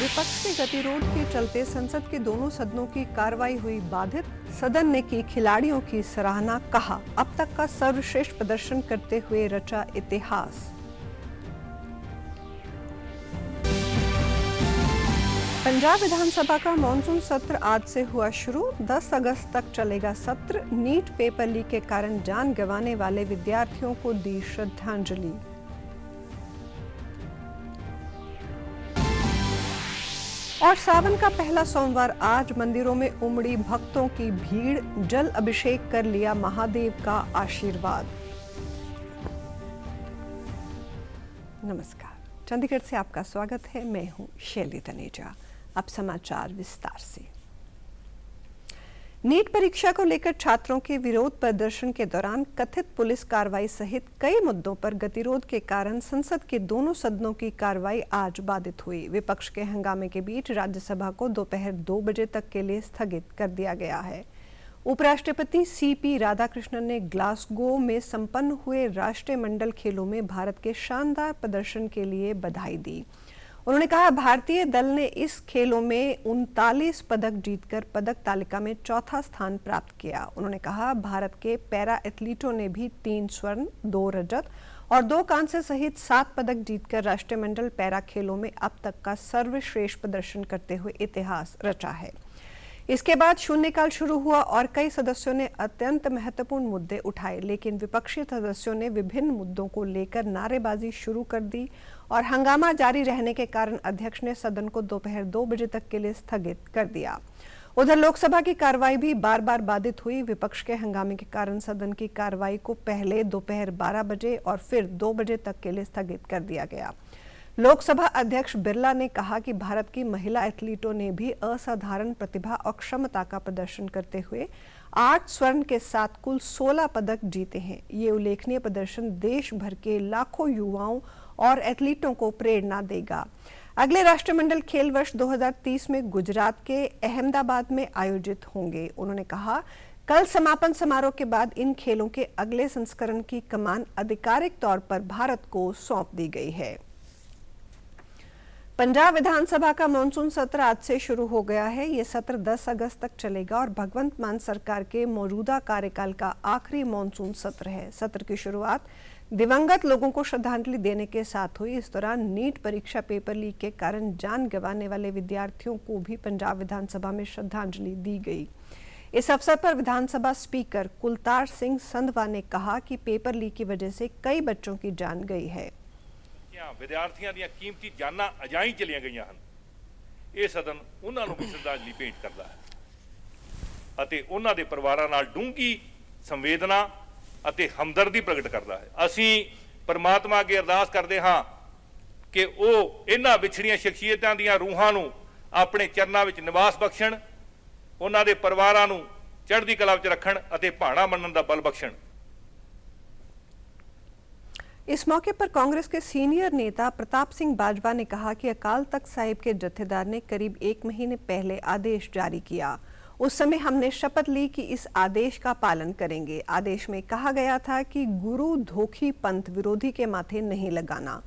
विपक्ष के गतिरोध के चलते संसद के दोनों सदनों की कार्रवाई हुई बाधित। सदन ने की खिलाड़ियों की सराहना, कहा अब तक का सर्वश्रेष्ठ प्रदर्शन करते हुए रचा इतिहास। पंजाब विधानसभा का मॉनसून सत्र आज से हुआ शुरू। 10 अगस्त तक चलेगा सत्र। नीट पेपर लीक के कारण जान गंवाने वाले विद्यार्थियों को दी श्रद्धांजलि। और सावन का पहला सोमवार आज मंदिरों में उमड़ी भक्तों की भीड़। जल अभिषेक कर लिया महादेव का आशीर्वाद। नमस्कार, चंडीगढ़ से आपका स्वागत है। मैं हूं शैली तनेजा। अब समाचार विस्तार से। नीट परीक्षा को लेकर छात्रों के विरोध प्रदर्शन के दौरान कथित पुलिस कार्रवाई सहित कई मुद्दों पर गतिरोध के कारण संसद के दोनों सदनों की कार्रवाई आज बाधित हुई। विपक्ष के हंगामे के बीच राज्यसभा को दोपहर 2 बजे तक के लिए स्थगित कर दिया गया है। उपराष्ट्रपति सीपी राधाकृष्णन ने ग्लासगो में संपन्न हुए राष्ट्रमंडल खेलों में भारत के शानदार प्रदर्शन के लिए बधाई दी। उन्होंने कहा, भारतीय दल ने इस खेलों में 39 पदक जीतकर पदक तालिका में चौथा स्थान प्राप्त किया। उन्होंने कहा, भारत के पैरा एथलीटों ने भी 3 स्वर्ण, 2 रजत और 2 कांस्य सहित 7 पदक जीतकर राष्ट्रमंडल पैरा खेलों में अब तक का सर्वश्रेष्ठ प्रदर्शन करते हुए इतिहास रचा है। इसके बाद शून्यकाल शुरू हुआ और कई सदस्यों ने अत्यंत महत्वपूर्ण मुद्दे उठाए, लेकिन विपक्षी सदस्यों ने विभिन्न मुद्दों को लेकर नारेबाजी शुरू कर दी और हंगामा जारी रहने के कारण अध्यक्ष ने सदन को दोपहर 2 बजे तक के लिए स्थगित कर दिया। उधर लोकसभा की कार्रवाई भी बार बार बाधित हुई। विपक्ष के हंगामे के कारण सदन की कार्रवाई को पहले दोपहर 12 बजे और फिर 2 बजे तक के लिए स्थगित कर दिया गया। लोकसभा अध्यक्ष बिरला ने कहा कि भारत की महिला एथलीटों ने भी असाधारण प्रतिभा और क्षमता का प्रदर्शन करते हुए 8 स्वर्ण के साथ कुल 16 पदक जीते हैं। ये उल्लेखनीय प्रदर्शन देश भर के लाखों युवाओं और एथलीटों को प्रेरणा देगा। अगले राष्ट्रमंडल खेल वर्ष 2030 में गुजरात के अहमदाबाद में आयोजित होंगे। उन्होंने कहा, कल समापन समारोह के बाद इन खेलों के अगले संस्करण की कमान आधिकारिक तौर पर भारत को सौंप दी गई है। पंजाब विधानसभा का मॉनसून सत्र आज से शुरू हो गया है। ये सत्र 10 अगस्त तक चलेगा और भगवंत मान सरकार के मौजूदा कार्यकाल का आखिरी मॉनसून सत्र है। सत्र की शुरुआत दिवंगत लोगों को श्रद्धांजलि देने के साथ हुई। इस दौरान नीट परीक्षा पेपर लीक के कारण जान गंवाने वाले विद्यार्थियों को भी पंजाब विधानसभा में श्रद्धांजलि दी गई। इस अवसर पर विधानसभा स्पीकर कुलतार सिंह संधवा ने कहा कि पेपर लीक की वजह से कई बच्चों की जान गई है। विद्यार्थियों ਦੀਆਂ कीमती जाਨਾਂ ਅਜਾਈ ਚਲੀਆਂ ਗਈਆਂ ਹਨ। ਇਹ ਸਦਨ ਉਹਨਾਂ ਨੂੰ ਵੀ ਸ਼ਰਧਾਂਜਲੀ ਭੇਟ ਕਰਦਾ ਹੈ ਅਤੇ ਉਹਨਾਂ ਦੇ ਪਰਿਵਾਰਾਂ ਨਾਲ ਡੂੰਘੀ ਸੰਵੇਦਨਾ ਅਤੇ ਹਮਦਰਦੀ ਪ੍ਰਗਟ ਕਰਦਾ ਹੈ। ਅਸੀਂ ਪਰਮਾਤਮਾ ਅੱਗੇ ਅਰਦਾਸ ਕਰਦੇ ਹਾਂ ਕਿ ਉਹ ਇਹਨਾਂ ਵਿਛੜੀਆਂ ਸ਼ਖਸੀਅਤਾਂ ਦੀਆਂ ਰੂਹਾਂ ਨੂੰ ਆਪਣੇ ਚਰਨਾਂ ਵਿੱਚ ਨਿਵਾਸ ਬਖਸ਼ਣ, ਉਹਨਾਂ ਦੇ ਪਰਿਵਾਰਾਂ ਨੂੰ ਚੜ੍ਹਦੀ ਕਲਾ ਵਿੱਚ ਰੱਖਣ ਅਤੇ ਭਾਣਾ ਮੰਨਣ ਦਾ ਬਲ ਬਖਸ਼ਣ। इस मौके पर कांग्रेस के सीनियर नेता प्रताप सिंह बाजवा ने कहा कि अकाल तख्त साहिब के जत्थेदार ने करीब 1 महीने पहले आदेश जारी किया। उस समय हमने शपथ ली कि इस आदेश का पालन करेंगे। आदेश में कहा गया था कि गुरु धोखी पंथ विरोधी के माथे नहीं लगाना।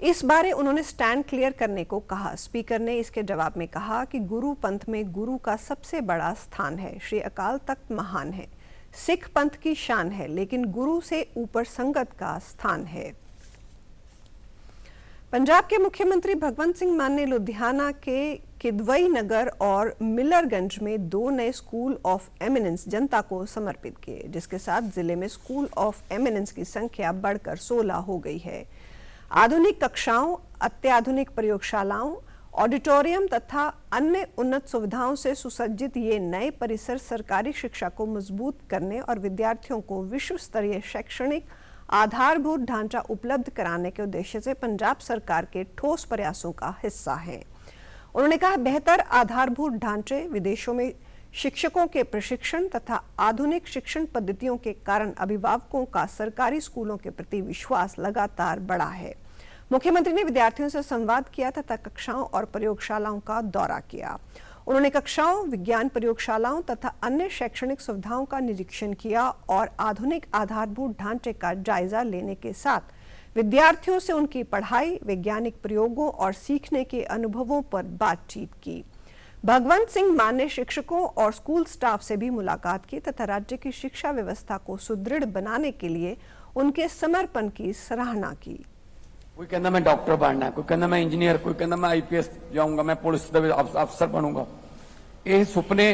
इस बारे उन्होंने स्टैंड क्लियर करने को कहा। स्पीकर ने इसके जवाब में कहा कि गुरु पंथ में गुरु का सबसे बड़ा स्थान है। श्री अकाल तख्त महान है, सिख पंथ की शान है, लेकिन गुरु से ऊपर संगत का स्थान है। पंजाब के मुख्यमंत्री भगवंत सिंह मान ने लुधियाना के किदवई नगर और मिलरगंज में 2 नए स्कूल ऑफ एमिनेंस जनता को समर्पित किए, जिसके साथ जिले में स्कूल ऑफ एमिनेंस की संख्या बढ़कर 16 हो गई है। आधुनिक कक्षाओं, अत्याधुनिक प्रयोगशालाओं, ऑडिटोरियम तथा अन्य उन्नत सुविधाओं से सुसज्जित ये नए परिसर सरकारी शिक्षा को मजबूत करने और विद्यार्थियों को विश्व स्तरीय शैक्षणिक आधारभूत ढांचा उपलब्ध कराने के उद्देश्य से पंजाब सरकार के ठोस प्रयासों का हिस्सा है। उन्होंने कहा, बेहतर आधारभूत ढांचे, विदेशों में शिक्षकों के प्रशिक्षण तथा आधुनिक शिक्षण पद्धतियों के कारण अभिभावकों का सरकारी स्कूलों के प्रति विश्वास लगातार बढ़ा है। मुख्यमंत्री ने विद्यार्थियों से संवाद किया तथा कक्षाओं और प्रयोगशालाओं का दौरा किया। उन्होंने कक्षाओं, विज्ञान प्रयोगशालाओं तथा अन्य शैक्षणिक सुविधाओं का निरीक्षण किया और आधुनिक आधारभूत ढांचे का जायजा लेने के साथ विद्यार्थियों से उनकी पढ़ाई, वैज्ञानिक प्रयोगों और सीखने के अनुभवों पर बातचीत की। भगवंत सिंह मान ने शिक्षकों और स्कूल स्टाफ से भी मुलाकात की तथा राज्य की शिक्षा व्यवस्था को सुदृढ़ बनाने के लिए उनके समर्पण की सराहना की। कोई कहना मैं डॉक्टर बनना है, कोई कहना मैं इंजीनियर, कोई कहना मैं IPS जाऊंगा, मैं पुलिस अफसर बनूंगा। ਇਹ ਸੁਪਨੇ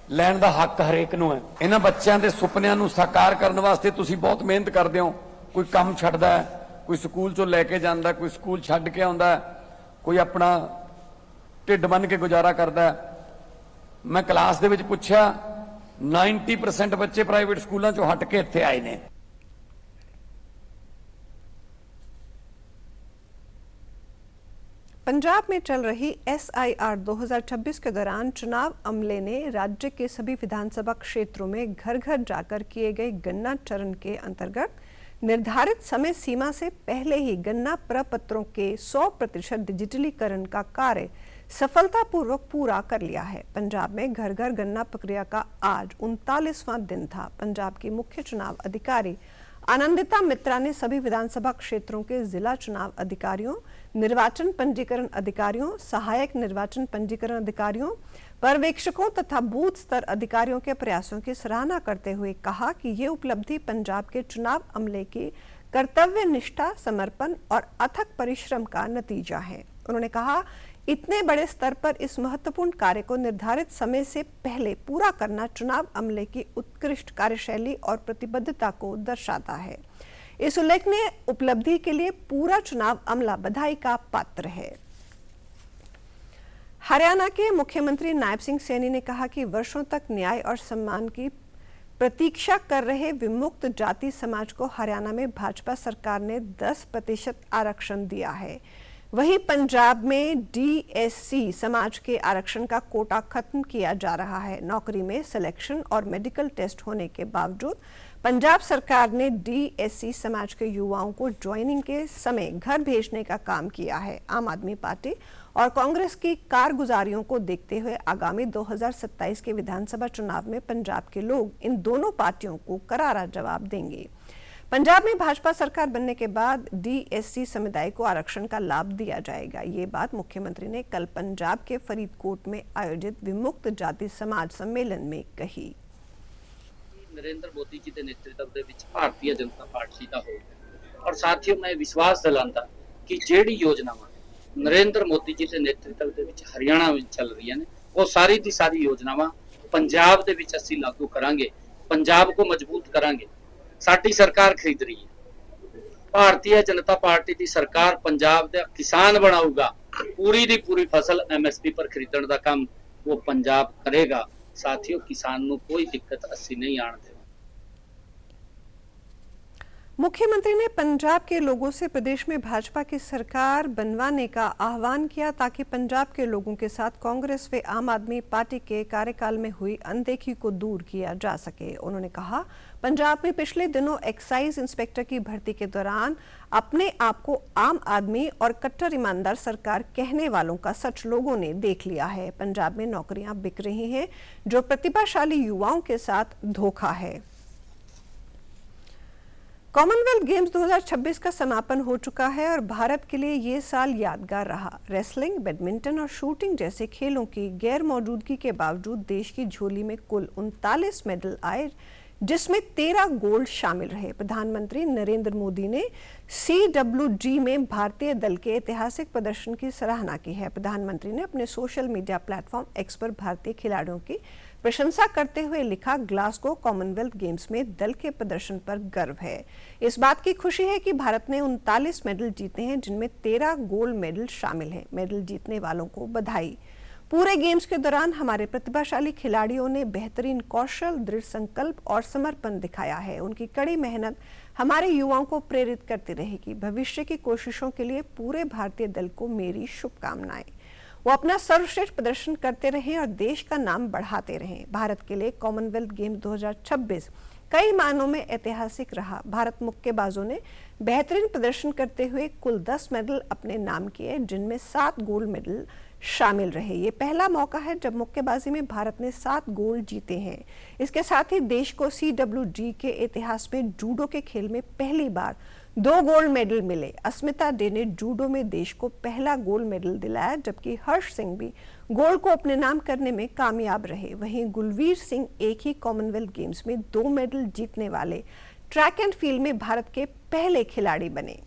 ਲੈਣ ਦਾ ਹੱਕ ਹਰੇਕ ਨੂੰ ਹੈ। ਇਹਨਾਂ ਬੱਚਿਆਂ ਦੇ ਸੁਪਨਿਆਂ ਨੂੰ ਸਾਕਾਰ ਕਰਨ ਵਾਸਤੇ ਤੁਸੀਂ ਬਹੁਤ ਮਿਹਨਤ ਕਰਦੇ ਹੋ। ਕੋਈ ਕੰਮ ਛੱਡਦਾ ਹੈ, ਕੋਈ ਸਕੂਲ ਚੋਂ ਲੈ ਕੇ ਜਾਂਦਾ, ਕੋਈ ਸਕੂਲ ਛੱਡ ਕੇ ਆਉਂਦਾ, ਕੋਈ ਆਪਣਾ ਢਿੱਡ ਬੰਨ ਕੇ ਗੁਜ਼ਾਰਾ ਕਰਦਾ। ਮੈਂ ਕਲਾਸ ਦੇ ਵਿੱਚ ਪੁੱਛਿਆ 90% ਬੱਚੇ ਪ੍ਰਾਈਵੇਟ ਸਕੂਲਾਂ ਚੋਂ ਹਟ ਕੇ ਇੱਥੇ ਆਏ ਨੇ। पंजाब में चल रही SIR 2026 के दौरान चुनाव अमले ने राज्य के सभी विधानसभा क्षेत्रों में घर घर जाकर किए गए गन्ना चरण के अंतर्गत निर्धारित समय सीमा से पहले ही गन्ना प्रपत्रों के 100% डिजिटलीकरण का कार्य सफलतापूर्वक पूरा कर लिया है। पंजाब में घर घर गन्ना प्रक्रिया का आज 39वां दिन था। पंजाब की मुख्य चुनाव अधिकारी आनंदिता मित्रा ने सभी विधानसभा क्षेत्रों के जिला चुनाव अधिकारियों, निर्वाचन पंजीकरण अधिकारियों, सहायक निर्वाचन पंजीकरण अधिकारियों, पर्यवेक्षकों तथा बूथ स्तर अधिकारियों के प्रयासों की सराहना करते हुए कहा कि ये उपलब्धि पंजाब के चुनाव अमले की कर्तव्य निष्ठा, समर्पण और अथक परिश्रम का नतीजा है। उन्होंने कहा, इतने बड़े स्तर पर इस महत्वपूर्ण कार्य को निर्धारित समय से पहले पूरा करना चुनाव अमले की उत्कृष्ट कार्यशैली और प्रतिबद्धता को दर्शाता है। इस उल्लेखनीय उपलब्धि के लिए पूरा चुनाव अमला बधाई का पात्र है। हरियाणा के मुख्यमंत्री नायब सिंह सैनी ने कहा कि वर्षों तक न्याय और सम्मान की प्रतीक्षा कर रहे विमुक्त जाति समाज को हरियाणा में भाजपा सरकार ने 10% आरक्षण दिया है। वहीं पंजाब में DSC समाज के आरक्षण का कोटा खत्म किया जा रहा है। नौकरी में सिलेक्शन और मेडिकल टेस्ट होने के बावजूद पंजाब सरकार ने DSC समाज के युवाओं को ज्वाइनिंग के समय घर भेजने का काम किया है। आम आदमी पार्टी और कांग्रेस की कारगुजारियों को देखते हुए आगामी 2027 के विधानसभा चुनाव में पंजाब के लोग इन दोनों पार्टियों को करारा जवाब देंगे। पंजाब में भाजपा सरकार बनने के बाद DSC समुदाय को आरक्षण का लाभ दिया जाएगा। ये बात मुख्यमंत्री ने कल पंजाब के फरीदकोट में आयोजित विमुक्त जाति समाज सम्मेलन में कही। नरेंद्र मोदी जी के नेतृत्व ਦੇ ਵਿੱਚ ਭਾਰਤੀ ਜਨਤਾ ਪਾਰਟੀ ਦਾ ਹੋਊਗਾ ਔਰ ਸਾਥੀਓ ਮੈਂ ਵਿਸ਼ਵਾਸ ਦਿਲਾਉਂਦਾ ਕਿ ਜਿਹੜੀ ਯੋਜਨਾਵਾਂ ਨਰਿੰਦਰ ਮੋਦੀ ਜੀ ਦੇ ਨੇਤਰਤਵ ਦੇ ਵਿੱਚ ਹਰਿਆਣਾ ਵਿੱਚ ਚੱਲ ਰਹੀਆਂ ਨੇ ਉਹ ਸਾਰੀ ਦੀ ਸਾਰੀ ਯੋਜਨਾਵਾਂ ਪੰਜਾਬ ਦੇ ਵਿੱਚ ਅਸੀਂ ਲਾਗੂ ਕਰਾਂਗੇ। ਪੰਜਾਬ को मजबूत करांगे। ਸਾਡੀ ਸਰਕਾਰ ਖਰੀਦ ਰਹੀ ਹੈ। ਭਾਰਤੀ ਜਨਤਾ ਪਾਰਟੀ ਦੀ ਸਰਕਾਰ ਪੰਜਾਬ ਦੇ ਕਿਸਾਨ ਬਣਾਊਗਾ। पूरी ਦੀ पूरी फसल MSP पर खरीदने का काम वो पंजाब करेगा। साथियों किसान ਨੂੰ कोई दिक्कत ਅਸੀਂ नहीं आने देंगे। मुख्यमंत्री ने पंजाब के लोगों से प्रदेश में भाजपा की सरकार बनवाने का आह्वान किया ताकि पंजाब के लोगों के साथ कांग्रेस व आम आदमी पार्टी के कार्यकाल में हुई अनदेखी को दूर किया जा सके। उन्होंने कहा, पंजाब में पिछले दिनों एक्साइज इंस्पेक्टर की भर्ती के दौरान अपने आप को आम आदमी और कट्टर ईमानदार सरकार कहने वालों का सच लोगों ने देख लिया है। पंजाब में नौकरियां बिक रही हैं, जो प्रतिभाशाली युवाओं के साथ धोखा है। कॉमनवेल्थ गेम्स 2026 का समापन हो चुका है और भारत के लिए ये साल यादगार रहा। रेसलिंग, बैडमिंटन और शूटिंग जैसे खेलों की गैर मौजूदगी के बावजूद देश की झोली में कुल 39 मेडल आए, जिसमें 13 गोल्ड शामिल रहे। प्रधानमंत्री नरेंद्र मोदी ने CWG में भारतीय दल के ऐतिहासिक प्रदर्शन की सराहना की है। प्रधानमंत्री ने अपने सोशल मीडिया प्लेटफॉर्म X पर भारतीय खिलाड़ियों की प्रशंसा करते हुए लिखा, ग्लासगो कॉमनवेल्थ गेम्स में दल के प्रदर्शन पर गर्व है। इस बात की खुशी है कि भारत ने 39 मेडल जीते हैं, जिनमें 13 गोल्ड मेडल शामिल हैं। मेडल जीतने वालों को बधाई। पूरे गेम्स के दौरान हमारे प्रतिभाशाली खिलाड़ियों ने बेहतरीन कौशल, दृढ़ संकल्प और समर्पण दिखाया है। उनकी कड़ी मेहनत हमारे युवाओं को प्रेरित करती रहेगी। भविष्य की कोशिशों के लिए पूरे भारतीय दल को मेरी शुभकामनाएं। वो अपना सर्वश्रेष्ठ प्रदर्शन करते रहें और देश का नाम बढ़ाते रहें। भारत के लिए कॉमनवेल्थ गेम 2026 कई मायनों में ऐतिहासिक रहा। भारत मुक्केबाजों ने बेहतरीन प्रदर्शन करते हुए कुल 10 मेडल अपने नाम किए, जिनमें 7 गोल्ड मेडल शामिल रहे। ये पहला मौका है जब मुक्केबाजी में भारत ने 7 गोल्ड जीते हैं। इसके साथ ही देश को CWG के इतिहास में जूडो के खेल में पहली बार 2 गोल्ड मेडल मिले। अस्मिता डे ने जूडो में देश को पहला गोल्ड मेडल दिलाया, जबकि हर्ष सिंह भी गोल्ड को अपने नाम करने में कामयाब रहे। वहीं गुलवीर सिंह एक ही कॉमनवेल्थ गेम्स में 2 मेडल जीतने वाले ट्रैक एंड फील्ड में भारत के पहले खिलाड़ी बने।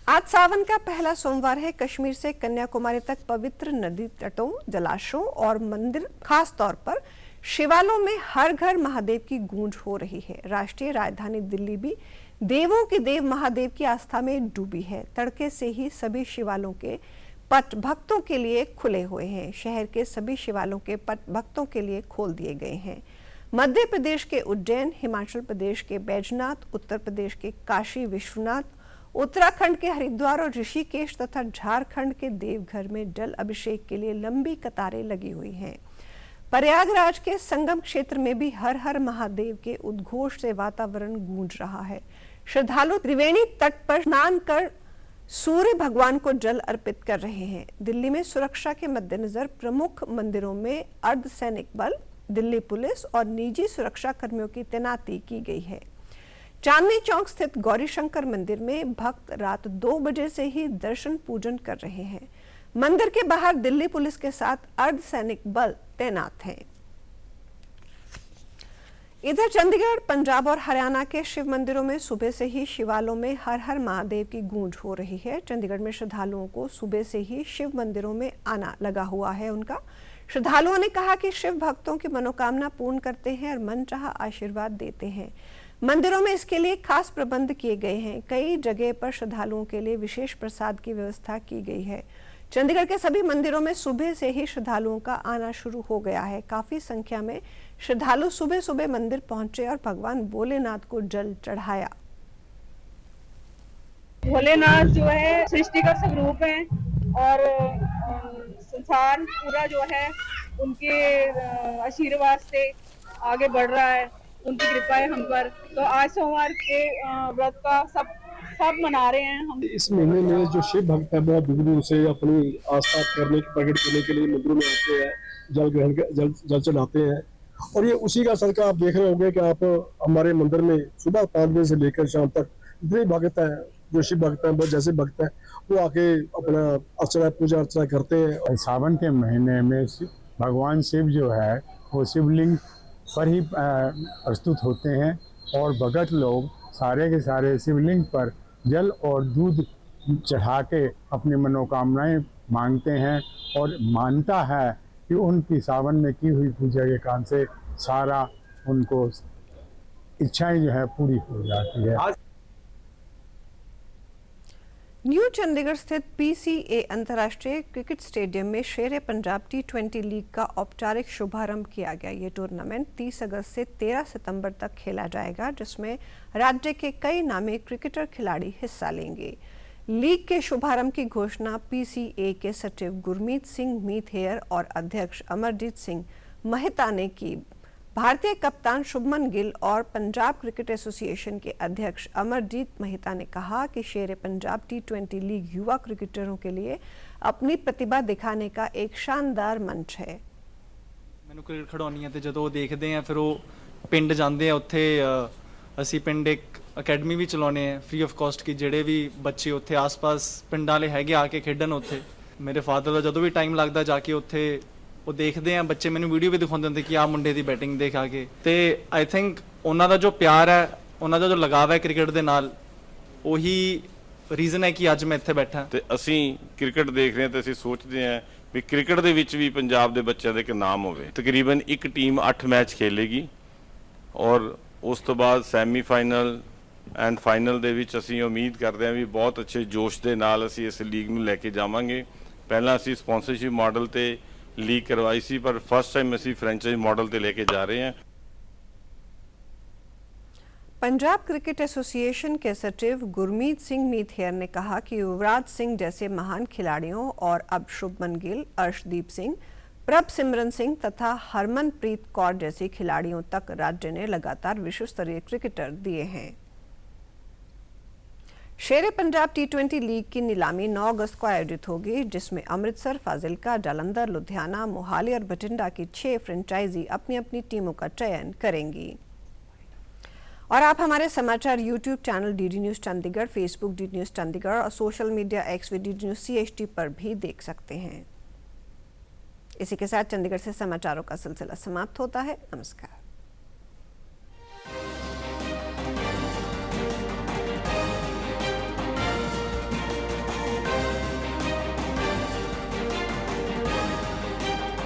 आज सावन का पहला सोमवार है। कश्मीर से कन्याकुमारी तक पवित्र नदी तटों, जलाशयों और मंदिर, खास तौर पर शिवालयों में हर घर महादेव की गूंज हो रही है। राष्ट्रीय राजधानी दिल्ली भी देवों के देव महादेव की आस्था में डूबी है। तड़के से ही सभी शिवालयों के पट भक्तों के लिए खुले हुए हैं। शहर के सभी शिवालयों के पट भक्तों के लिए खोल दिए गए हैं। मध्य प्रदेश के उज्जैन, हिमाचल प्रदेश के बैजनाथ, उत्तर प्रदेश के काशी विश्वनाथ, उत्तराखंड के हरिद्वार और ऋषिकेश तथा झारखंड के देवघर में जल अभिषेक के लिए लंबी कतारें लगी हुई हैं। प्रयागराज के संगम क्षेत्र में भी हर हर महादेव के उद्घोष से वातावरण गूंज रहा है। श्रद्धालु त्रिवेणी तट पर स्नान कर सूर्य भगवान को जल अर्पित कर रहे हैं। दिल्ली में सुरक्षा के मद्देनजर प्रमुख मंदिरों में अर्धसैनिक बल, दिल्ली पुलिस और निजी सुरक्षा कर्मियों की तैनाती की गई है। चांदनी चौक स्थित गौरीशंकर मंदिर में भक्त रात 2 बजे से ही दर्शन पूजन कर रहे हैं। मंदिर के बाहर दिल्ली पुलिस के साथ अर्धसैनिक बल तैनात हैं। इधर चंडीगढ़, पंजाब और हरियाणा के शिव मंदिरों में सुबह से ही शिवालयों में हर हर महादेव की गूंज हो रही है। चंडीगढ़ में श्रद्धालुओं को सुबह से ही शिव मंदिरों में आना लगा हुआ है। उनका श्रद्धालुओं ने कहा कि शिव भक्तों की मनोकामना पूर्ण करते हैं और मनचाहा आशीर्वाद देते हैं। मंदिरों में इसके लिए खास प्रबंध किए गए हैं। कई जगह पर श्रद्धालुओं के लिए विशेष प्रसाद की व्यवस्था की गई है। चंडीगढ़ के सभी मंदिरों में सुबह से ही श्रद्धालुओं का आना शुरू हो गया है। काफी संख्या में श्रद्धालु सुबह सुबह मंदिर पहुंचे और भगवान भोलेनाथ को जल चढ़ाया। भोलेनाथ जो है सृष्टि का स्वरूप है और संसार पूरा जो है उनके आशीर्वाद से आगे बढ़ रहा है। उनकी कृपा है हम पर। तो आज सोमवार के व्रत का सब मना रहे हैं हम। इस महीने में जो शिव भक्त है बहुत दूर दूर से अपनी आस्था प्रकट करने के लिए मंदिरों में आते हैं, जल ग्रहण जल चढ़ाते हैं। और ये उसी का सदका आप देख रहे होंगे कि आप हमारे मंदिर में सुबह 5 बजे से लेकर शाम तक जितने भक्त हैं, जो शिव भक्त हैं, जैसे भक्त हैं, वो आके अपना अर्चना पूजा अर्चना करते हैं। सावन के महीने में भगवान शिव जो है वो शिवलिंग पर ही प्रस्तुत होते हैं और भगत लोग सारे के सारे शिवलिंग पर जल और दूध चढ़ा के अपनी मनोकामनाएं मांगते हैं और मानता है कि उनकी सावन में की हुई पूजा के कारण से सारा उनको इच्छाएं जो है पूरी हो जाती है। न्यू चंडीगढ़ स्थित पीसीए अंतर्राष्ट्रीय क्रिकेट स्टेडियम में शेर पंजाब T20 लीग का औपचारिक शुभारंभ किया गया। ये टूर्नामेंट 30 अगस्त से 13 सितंबर तक खेला जाएगा, जिसमें राज्य के कई नामी क्रिकेटर खिलाड़ी हिस्सा लेंगे। लीग के शुभारंभ की घोषणा पीसीए के सचिव गुरमीत सिंह मीथेयर और अध्यक्ष अमरजीत सिंह महिता ने की। भारतीय कप्तान शुभमन गिल और पंजाब क्रिकेट एसोसिएशन के अध्यक्ष अमरजीत महिता ने कहा कि शेर पंजाब T20 लीग युवा क्रिकेटरों के लिए अपनी प्रतिभा दिखाने का एक शानदार मंच है। ਮੈਨੂੰ ਕ੍ਰਿਕਟ ਖਿਡਾਉਣੀ ਹੈ ਤੇ ਜਦੋਂ ਉਹ ਦੇਖਦੇ ਆ ਫਿਰ ਉਹ ਪਿੰਡ ਜਾਂਦੇ ਆ। ਉੱਥੇ ਅਸੀਂ ਪਿੰਡ ਇੱਕ ਅਕੈਡਮੀ ਵੀ ਚਲਾਉਨੇ ਆ ਫ੍ਰੀ ਆਫ ਕਾਸਟ ਕਿ ਜਿਹੜੇ ਵੀ ਬੱਚੇ ਉੱਥੇ ਆਸ-ਪਾਸ ਪਿੰਡਾਂ ਵਾਲੇ ਹੈਗੇ ਆ ਕੇ ਖੇਡਣ ਉੱਥੇ। ਮੇਰੇ ਫਾਦਰ ਦਾ ਜਦੋਂ ਵੀ ਟਾਈਮ ਲੱਗਦਾ ਜਾ ਕੇ ਉੱਥੇ ਉਹ ਦੇਖਦੇ ਆ ਬੱਚੇ, ਮੈਨੂੰ ਵੀਡੀਓ ਵੀ ਦਿਖਾਉਂਦੇ ਹੁੰਦੇ ਕਿ ਆਹ ਮੁੰਡੇ ਦੀ ਬੈਟਿੰਗ ਦੇਖ ਆ ਕੇ। ਤੇ ਆਈ ਥਿੰਕ ਉਹਨਾਂ ਦਾ ਜੋ ਪਿਆਰ ਹੈ, ਉਹਨਾਂ ਦਾ ਜੋ ਲਗਾਵ ਹੈ ਕ੍ਰਿਕਟ ਦੇ ਨਾਲ, ਉਹੀ ਰੀਜ਼ਨ ਹੈ ਕਿ ਅੱਜ ਮੈਂ ਇੱਥੇ ਬੈਠਾ। ਤੇ ਅਸੀਂ ਕ੍ਰਿਕਟ ਦੇਖ ਰਹੇ ਹਾਂ ਤੇ ਅਸੀਂ ਸੋਚਦੇ ਹਾਂ ਵੀ ਕ੍ਰਿਕਟ ਦੇ ਵਿੱਚ ਵੀ ਪੰਜਾਬ ਦੇ ਬੱਚਿਆਂ ਦੇ ਇੱਕ ਨਾਮ ਹੋਵੇ। ਤਕਰੀਬਨ ਇੱਕ ਟੀਮ 8 ਮੈਚ ਖੇਲੇਗੀ ਔਰ ਉਸ ਤੋਂ ਬਾਅਦ ਸੈਮੀ ਫਾਈਨਲ ਐਂਡ ਫਾਈਨਲ ਦੇ ਵਿੱਚ ਅਸੀਂ ਉਮੀਦ ਕਰਦੇ ਹਾਂ ਵੀ ਬਹੁਤ ਅੱਛੇ ਜੋਸ਼ ਦੇ ਨਾਲ ਅਸੀਂ ਇਸ ਲੀਗ ਨੂੰ ਲੈ ਕੇ ਜਾਵਾਂਗੇ। ਪਹਿਲਾਂ ਅਸੀਂ ਸਪਾਂਸਰਸ਼ਿਪ ਮਾਡਲ ਤੇ लीग करवाई सी, पर फर्स्ट टाइम ਅਸੀਂ फ्रेंचाइज मॉडल ਤੇ लेके जा रहे हैं। पंजाब क्रिकेट एसोसिएशन के सचिव गुरमीत सिंह मीथेयर ने कहा कि युवराज सिंह जैसे महान खिलाड़ियों और अब शुभमन गिल, अर्शदीप सिंह, प्रभ सिमरन सिंह तथा हरमनप्रीत कौर जैसे खिलाड़ियों तक राज्य ने लगातार विश्व स्तरीय क्रिकेटर दिए हैं। शेर पंजाब T20 लीग की नीलामी 9 अगस्त को आयोजित होगी, जिसमें अमृतसर, फाजिलका, जालंधर, लुधियाना, मोहाली और बठिंडा की 6 फ्रेंचाइजी अपनी अपनी टीमों का चयन करेंगी। और आप हमारे समाचार YouTube channel DD News Chandigarh, Facebook DD News Chandigarh और social media X DD News CHT पर भी देख सकते हैं। इसी के साथ चंडीगढ़ से समाचारों का सिलसिला समाप्त होता है। नमस्कार।